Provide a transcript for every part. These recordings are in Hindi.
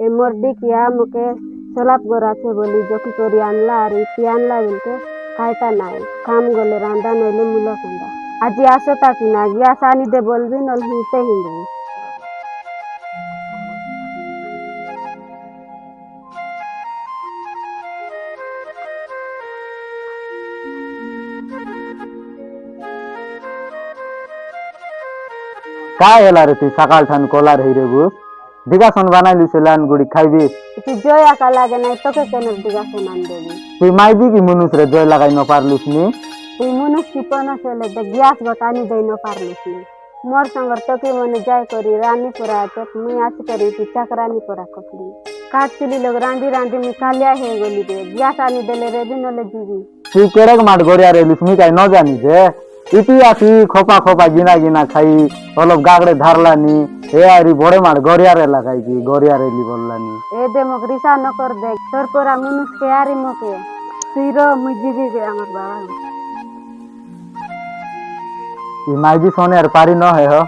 ए मोरडी किया मुके सलाप गोराछे बोली जोकी करी आनला आरी पी आनला बिलके खाइता नाई काम गले रांदा नइले मुला कंदा আজি আসতা কিনা গ্যাস আনি দে বলবি নল হিতে হিন্দু काय ହେଲା रे तू सकाळ ठान कोलार हेरे बुस दिगा सन बनाइलु से लान गुडी खाइबी তুই জয় আকা লাগে নাই তোকে কেন দিগা শোনান দেবি তুই माइबी की मनुष रे जय लगाइ न पारलुस नी তুই মনুষ কিপন সেলে দে গ্যাস বটানি দেই ন পারলিস নি মোর সঙ্গর তোকে মনে যায় করি রানী পরা তো মুই আছি করি তুই চাকরানি পরা কখলি কাটছিলি লোক রাঁধি রাঁধি मी কালিয়া হয়ে গলি রে গ্যাস আনি দেলে রে দিন নলে দিবি তুই কেড়েক মাঠ গড়িয়া রে লুস मी काय न जानी जे इति आसी खोपा खोपा गिना गिना खाई অলপ গাগড়ে ধারলানি এ আরি বড়ে মাঠ গড়িয়া রে লাগাই কি গড়িয়া রে লি বললানি এ দে মক রিসা ন কর দে তোর পরা মনুষ কে আরি মকে তুই র মুই দিবি গে আমার বাবা ই माइबी सोने আর পারি ন হে हो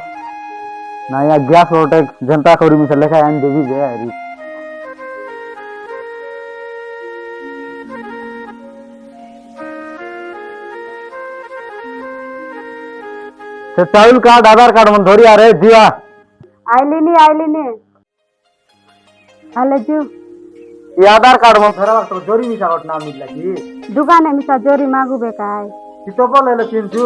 না या গ্যাস ওটে জনতা করি মিছে লেখা আন দেবি যে আরি से चाउल कार्ड आधार कार्ड मन धरी आरे दिया आइलिनी आले जू ये आधार कार्ड मन धरा तो जोरी मिसा कट नाम मिल लगी दुकाने मिसा जोरी मागू बेकाय कि तो बोले ले किंतु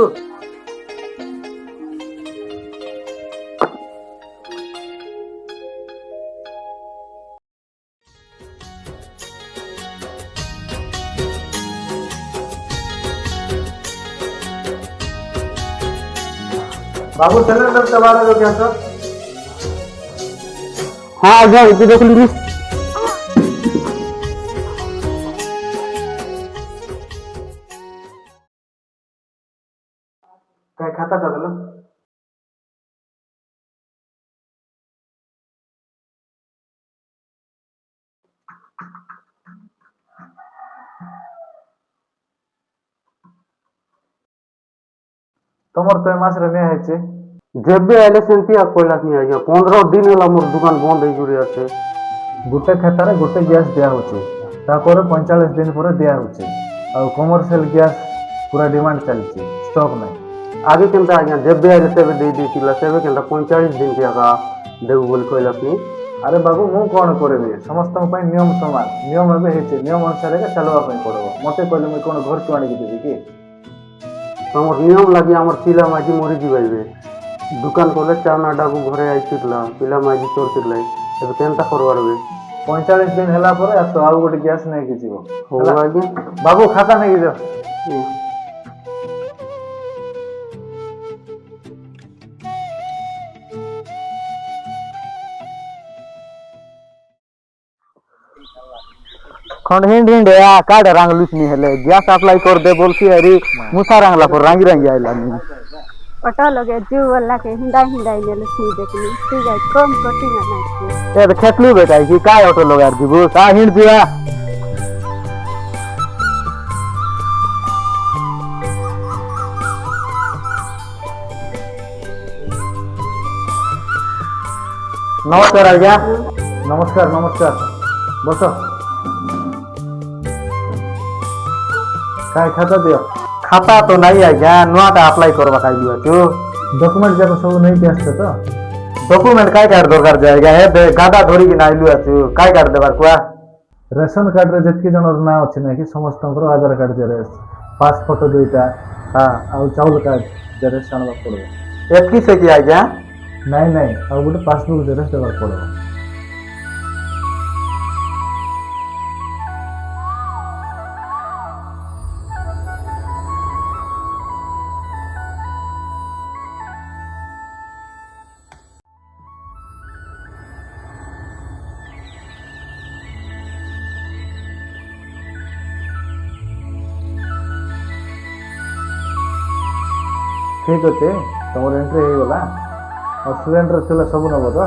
बाबू सिलेंडर के बारे में क्या सर हाँ आ जाओ इधर देख लीजिए क्या खाता कर लो तमर तो मास रे ने है जेबे आइले सेंती आ कोइला नहीं आइया 15 दिन होला मोर दुकान बंद होई जुरी আছে गुटे खाता रे गुटे गैस दिया होचे तापर 45 दिन पर दिया होचे और कमर्शियल गैस पूरा डिमांड चलची स्टॉक नहीं आगे केनता आइया जेबे आइले सेबे दे दिला सेबे केनता 45 दिन के आगा देबु बोल कोइला अपनी अरे बाबू मु कोन करबे समस्त पई नियम समान नियम एबे हेचे नियम अनुसार के चलवा पई पड़ो मते कहले मैं कोन घर तो आनी के देबी की हमर नियम लागि हमर पिला माजी मरि जीवाइबे दुकान कोले चाना डाबू घरे आइतिला पिला माजी चोरतिला एबे केनता करवारबे 45 दिन हला पर आ तो आ गोटे गैस नै कि जीवो हो आगे बाबू खाता नै जो खंड हिंड हिंड या काड रांगलुस नि हेले गैस अप्लाई कर दे बोलती अरे मुसा रांगला पर रांगी रांगी आइला नि पटा लगे जू वाला के हिंदा ने लसी देखनी ठीक है कम कटिंग ना ए खेतलू बेटा की काय ऑटो लगा दिबो सा हिंड दिया नमस्कार आज्ञा नमस्कार नमस्कार बस काय खाता दियो खाता तो नहीं आज्ञा नुआटा अप्लाई करबा काई दियो तो डॉक्यूमेंट जब सब नहीं दियस्त तो डॉक्यूमेंट काय कार्ड दरकार जाएगा हे गाडा धरी कि नाइलु आछु काय कार्ड देबार कुआ रेशन कार्ड रे जतकी जनर ना अछि नै कि समस्त आधार कार्ड जेरेस पासपोर्ट दुईटा हां आ चाउल कार्ड जेरेस आनबा पड़ो एतकी से कि आज्ञा नहीं नहीं आ गुटे पासबुक जेरेस देबार पड़ो ठीक अच्छे तुम एंट्री हो गला और सिलेंडर चले सब नब तो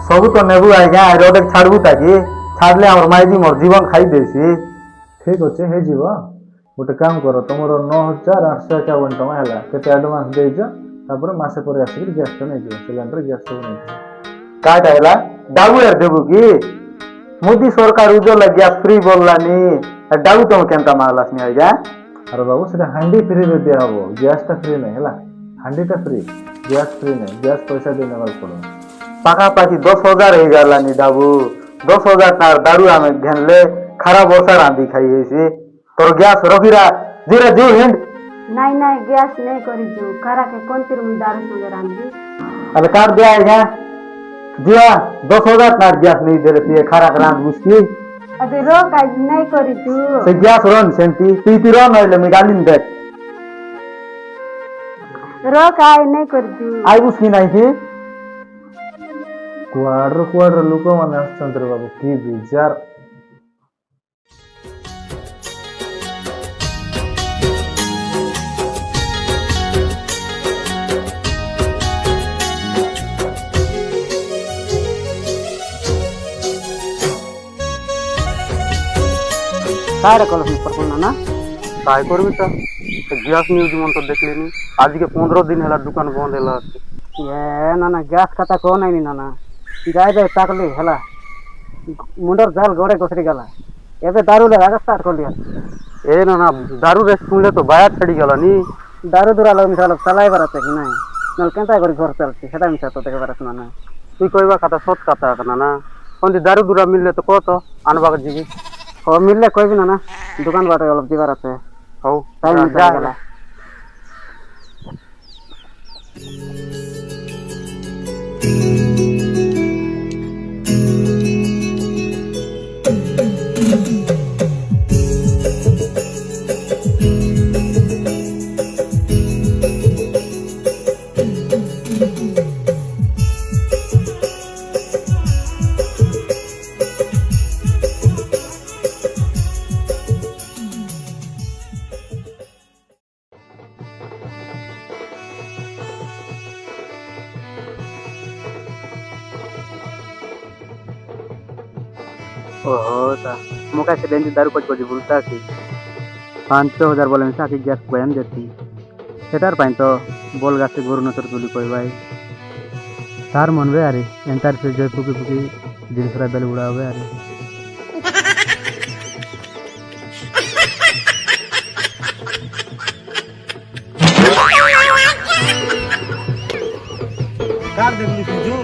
सब तो नेबू आज्ञा रोड छाड़बू ताकि छाड़ले हमर माइजी मोर जीवन खाई देसी ठीक अच्छे हे जीव गोटे काम कर तुम 9851 टका है केते एडवांस देज तापर मासे पर आसी गैस तो नहीं सिलेंडर गैस सब नहीं काटा हैला डाबू यार देबू की মোদি সরকার উজ্জ্বলা গ্যাস ফ্রি বললানি ডাউ তুমি কেনতা মাগলাসনি আজ্ঞা আরে বাবু সেটা হান্ডি ফ্রিরে দেওয়া হবো, গ্যাসটা ফ্রি নাই হেলা। হান্ডিটা ফ্রি, গ্যাস ফ্রি নাই, গ্যাস পয়সা দিয়ে নেবার পড়বে। পাখাপাখি 10,000 হয়ে গেলানি দাবু। 10,000 টাকার দারু আমি ঘেনলে খারাপ বসা রাঁধি খাইয়েছি। তোর গ্যাস রখিরা জিরা জু হিন্দ ନାଇଁ ନାଇଁ ଗ୍ୟାସ୍ ନେଇ କରିଛୁ ଖରାକେ କୋନ୍ତିରୁ ମୁଇଁ ଦାରୁ ସଙ୍ଗେ ରାନ୍ଧି अरे काट दिया आज्ञा जिया 10,000 टाकाর গ্যাস নেই দিলে তুই খারাপ রাঁধ বুঝছি ଏବେ ର କାজ ନେଇ କରିଛୁ সে গ্যাস রন সেন্টি তুই রন হইলে আমি গালিন দেখ ର କାଜ ନେଇ କରିଛୁ আই বুঝকি নাই কি କୁଆଡର କୁଆଡର ଲୋକମାନେ ଆସୁଛନ୍ତି ରେ ବାବୁ, କି ବିଜାର। କାହାର କଲ ପରପୁନା ନା काय করবি তা গ্যাস নিউজ মন তো দেখলিনি, আজকে 15 দিন হেলা দোকান বন্ধ হেলা আছে। ଏ ନା ନା ଗ୍ୟାସ୍ କଥା କହ ନାଇଁ ନା ନା ଯାଇ ଯାଇ ତାକଲି ହେଲା ମୁଣ୍ଡର ଝାଲ ଗୋଡେ ଘଷରି ଗଲା ଏବେ ଦାରୁ ଲାଗା ଷ୍ଟାର୍ଟ କଲି এ না না দারু রে শুনলে তো বায়া ছাড়ি গেলানি। ଦାରୁ ଦୁରା ଲୋକ ମିଶା ଚଲାଇବାର ଅଛି କି ନାଇଁ ନହେଲେ କେନ୍ତା କରି ଘର ଚାଲୁଛି ସେଟା ମିଶା ତ ଦେଖିବାର ଅଛି ନା ନାଇଁ তুই কইবা কথা সৎ কথা না না, কোন দারু দুরা মিললে তো কত আনবাকে যাবি। ହଉ ମିଳିଲେ କହିବି ନା ନା ଦୋକାନ ବାଟେ ଅଲପ ଯିବାର ଅଛି ହଉ ଟାଇମ୍ যা ହେଇଗଲା ଓହୋ ତା ମୁଁ କାছে ବେଞ୍ଚ ଦାରୁ ପଚ ପଚ ବୁଲତା ଅଛି 5,000 ବୋଲେ ମିଶା କି ଗ୍ୟାସ୍ କୋଏନ୍ ଦେତି ସେଟାର ପାଇଁ ତ ବୋଲ ଗାছে ଗୋରୁ ନତର তুলি কইবাই তার মনবে আরে এন্টার সে জয় ফুকি ফুকি জিনিসরা বেল উড়াবে আরে কার দেখলি সুজু